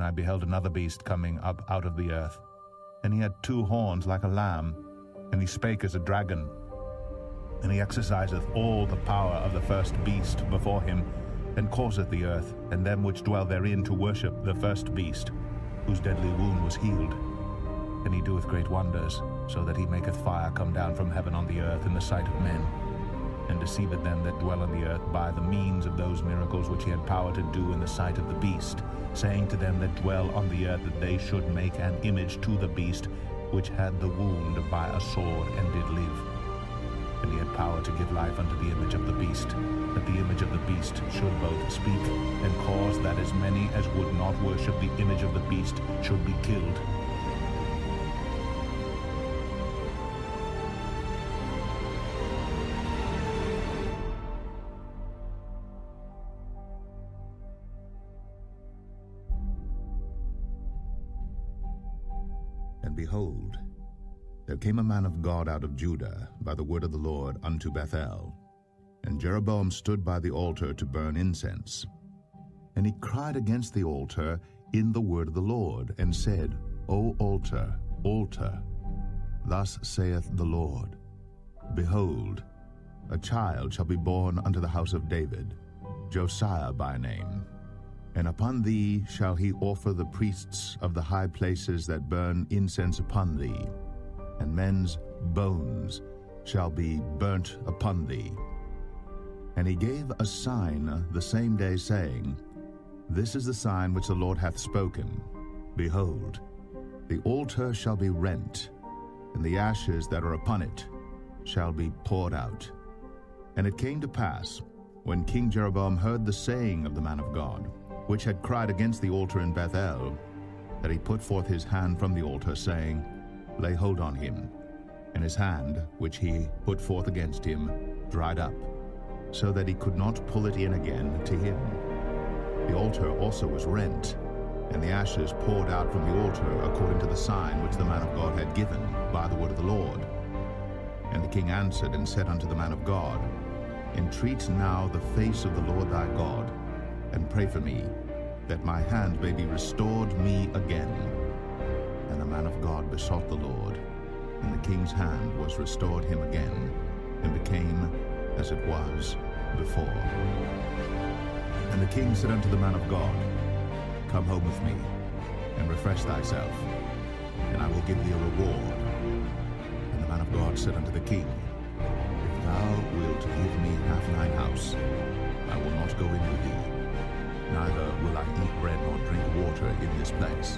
I beheld another beast coming up out of the earth, and he had 2 horns like a lamb, and he spake as a dragon. And he exerciseth all the power of the first beast before him, and causeth the earth and them which dwell therein to worship the first beast, whose deadly wound was healed. And he doeth great wonders, so that he maketh fire come down from heaven on the earth in the sight of men, and deceiveth them that dwell on the earth by the means of those miracles which he had power to do in the sight of the beast, saying to them that dwell on the earth that they should make an image to the beast, which had the wound by a sword and did live. And he had power to give life unto the image of the beast, that the image of the beast should both speak, and cause that as many as would not worship the image of the beast should be killed. And behold, there came a man of God out of Judah by the word of the Lord unto Bethel. And Jeroboam stood by the altar to burn incense. And he cried against the altar in the word of the Lord, and said, O altar, altar, thus saith the Lord, Behold, a child shall be born unto the house of David, Josiah by name. And upon thee shall he offer the priests of the high places that burn incense upon thee, and men's bones shall be burnt upon thee. And he gave a sign the same day, saying, This is the sign which the Lord hath spoken. Behold, the altar shall be rent, and the ashes that are upon it shall be poured out. And it came to pass, when King Jeroboam heard the saying of the man of God, which had cried against the altar in Bethel, that he put forth his hand from the altar, saying, Lay hold on him. And his hand, which he put forth against him, dried up, so that he could not pull it in again to him. The altar also was rent, and the ashes poured out from the altar, according to the sign which the man of God had given by the word of the Lord. And the king answered and said unto the man of God, Entreat now the face of the Lord thy God, and pray for me, that my hand may be restored me again. And the man of God besought the Lord, and the king's hand was restored him again, and became as it was before. And the king said unto the man of God, Come home with me, and refresh thyself, and I will give thee a reward. And the man of God said unto the king, If thou wilt give me half thine house, I will not go in with thee, neither will I eat bread nor drink water in this place.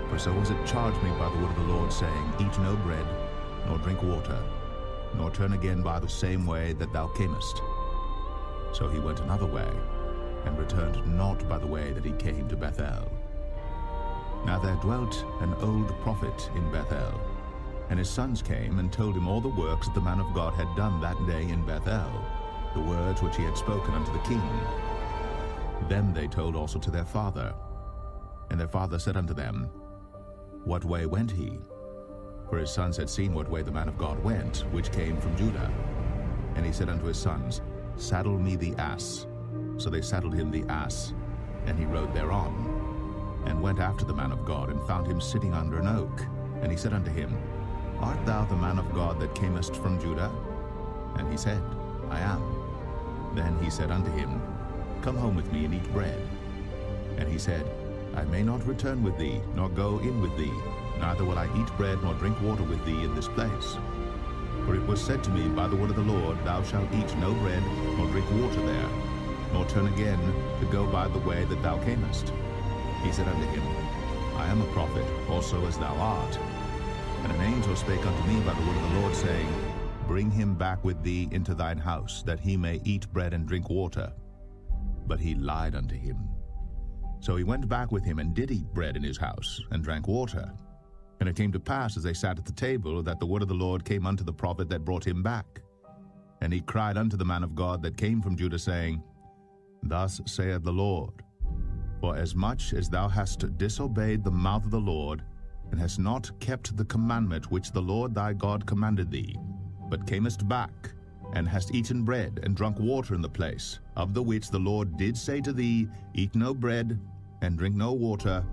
For so was it charged me by the word of the Lord, saying, Eat no bread, nor drink water, nor turn again by the same way that thou camest. So he went another way, and returned not by the way that he came to Bethel. Now there dwelt an old prophet in Bethel, and his sons came and told him all the works that the man of God had done that day in Bethel, the words which he had spoken unto the king. Them they told also to their father. And their father said unto them, What way went he? For his sons had seen what way the man of God went, which came from Judah. And he said unto his sons, Saddle me the ass. So they saddled him the ass, and he rode thereon, and went after the man of God, and found him sitting under an oak. And he said unto him, Art thou the man of God that camest from Judah? And he said, I am. Then he said unto him, Come home with me and eat bread. And he said, I may not return with thee, nor go in with thee, neither will I eat bread nor drink water with thee in this place. For it was said to me by the word of the Lord, Thou shalt eat no bread, nor drink water there, nor turn again to go by the way that thou camest. He said unto him, I am a prophet, also as thou art. And an angel spake unto me by the word of the Lord, saying, Bring him back with thee into thine house, that he may eat bread and drink water. But he lied unto him. So he went back with him, and did eat bread in his house, and drank water. And it came to pass, as they sat at the table, that the word of the Lord came unto the prophet that brought him back. And he cried unto the man of God that came from Judah, saying, Thus saith the Lord, For as much as thou hast disobeyed the mouth of the Lord, and hast not kept the commandment which the Lord thy God commanded thee, but camest back, and hast eaten bread and drunk water in the place, of the which the Lord did say to thee, Eat no bread, and drink no water,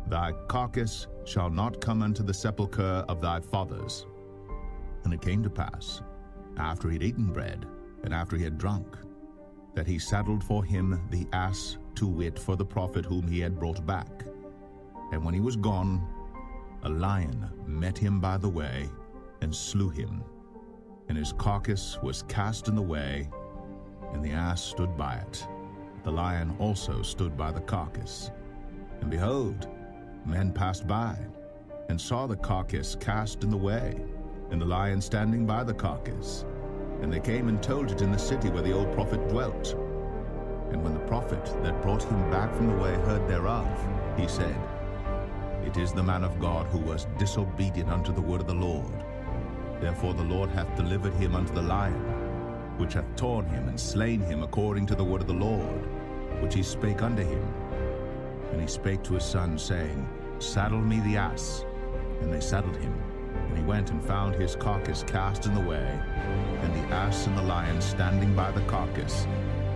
thy carcass shall not come unto the sepulchre of thy fathers. And it came to pass, after he had eaten bread, and after he had drunk, that he saddled for him the ass, to wit, for the prophet whom he had brought back. And when he was gone, a lion met him by the way, and slew him. And his carcass was cast in the way, and the ass stood by it. The lion also stood by the carcass. And behold, men passed by, and saw the carcass cast in the way, and the lion standing by the carcass. And they came and told it in the city where the old prophet dwelt. And when the prophet that brought him back from the way heard thereof, he said, It is the man of God who was disobedient unto the word of the Lord. Therefore the Lord hath delivered him unto the lion, which hath torn him and slain him according to the word of the Lord, which he spake unto him. And he spake to his son, saying, Saddle me the ass. And they saddled him. And he went and found his carcass cast in the way, and the ass and the lion standing by the carcass.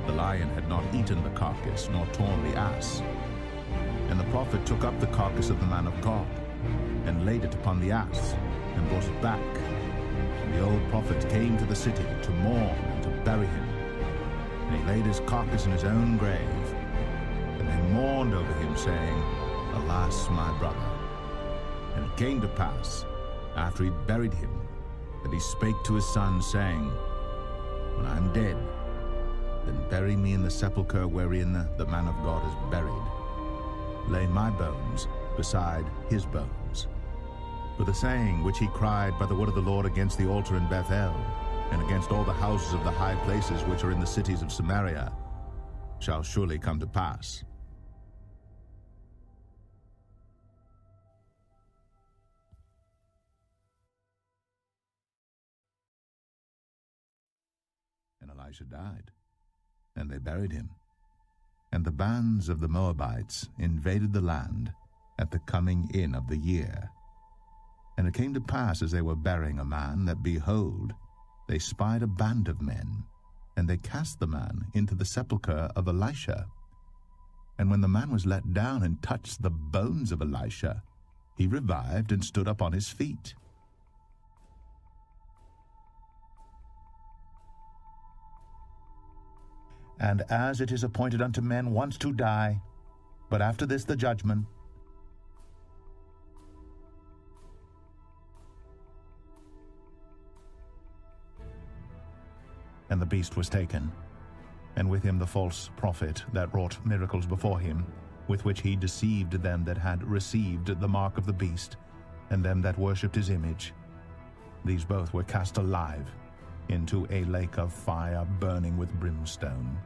The lion had not eaten the carcass, nor torn the ass. And the prophet took up the carcass of the man of God, and laid it upon the ass, and brought it back. And the old prophet came to the city to mourn and to bury him. And he laid his carcass in his own grave. And they mourned over him, saying, Alas, my brother. And it came to pass, after he buried him, that he spake to his son, saying, When I am dead, then bury me in the sepulchre wherein the man of God is buried. Lay my bones beside his bones. For the saying which he cried by the word of the Lord against the altar in Bethel, and against all the houses of the high places which are in the cities of Samaria, shall surely come to pass. And Elisha died, and they buried him. And the bands of the Moabites invaded the land at the coming in of the year. And it came to pass, as they were burying a man, that, behold, they spied a band of men, and they cast the man into the sepulchre of Elisha. And when the man was let down and touched the bones of Elisha, he revived and stood up on his feet. And as it is appointed unto men once to die, but after this the judgment, and the beast was taken, and with him the false prophet that wrought miracles before him, with which he deceived them that had received the mark of the beast, and them that worshipped his image. These both were cast alive into a lake of fire burning with brimstone.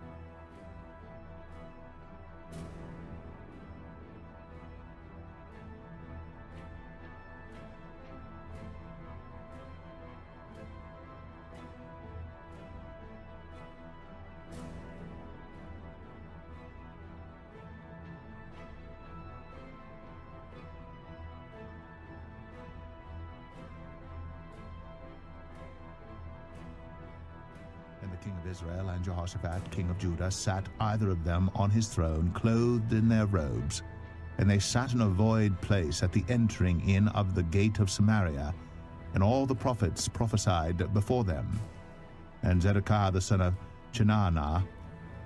And the king of Israel and Jehoshaphat, king of Judah, sat either of them on his throne, clothed in their robes. And they sat in a void place at the entering in of the gate of Samaria, and all the prophets prophesied before them. And Zedekiah the son of Chenaanah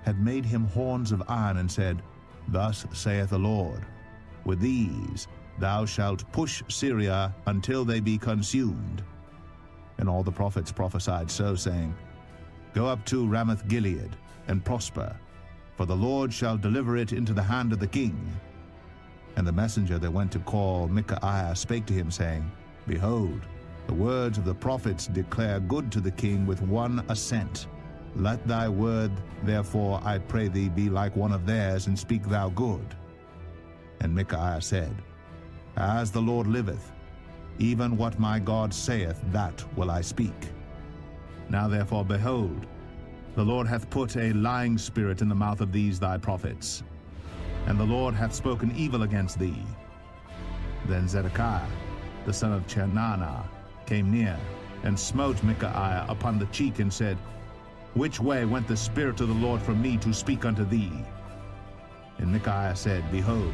had made him horns of iron, and said, Thus saith the Lord, With these thou shalt push Syria until they be consumed. And all the prophets prophesied so, saying, Go up to Ramoth-Gilead, and prosper, for the Lord shall deliver it into the hand of the king. And the messenger that went to call Micaiah spake to him, saying, Behold, the words of the prophets declare good to the king with one assent. Let thy word, therefore, I pray thee, be like one of theirs, and speak thou good. And Micaiah said, As the Lord liveth, even what my God saith, that will I speak. Now therefore, behold, the Lord hath put a lying spirit in the mouth of these thy prophets, and the Lord hath spoken evil against thee. Then Zedekiah, the son of Chenaanah, came near, and smote Micaiah upon the cheek, and said, Which way went the Spirit of the Lord from me to speak unto thee? And Micaiah said, Behold,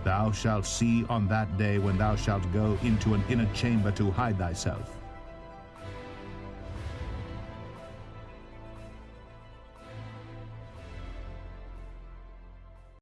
thou shalt see on that day when thou shalt go into an inner chamber to hide thyself,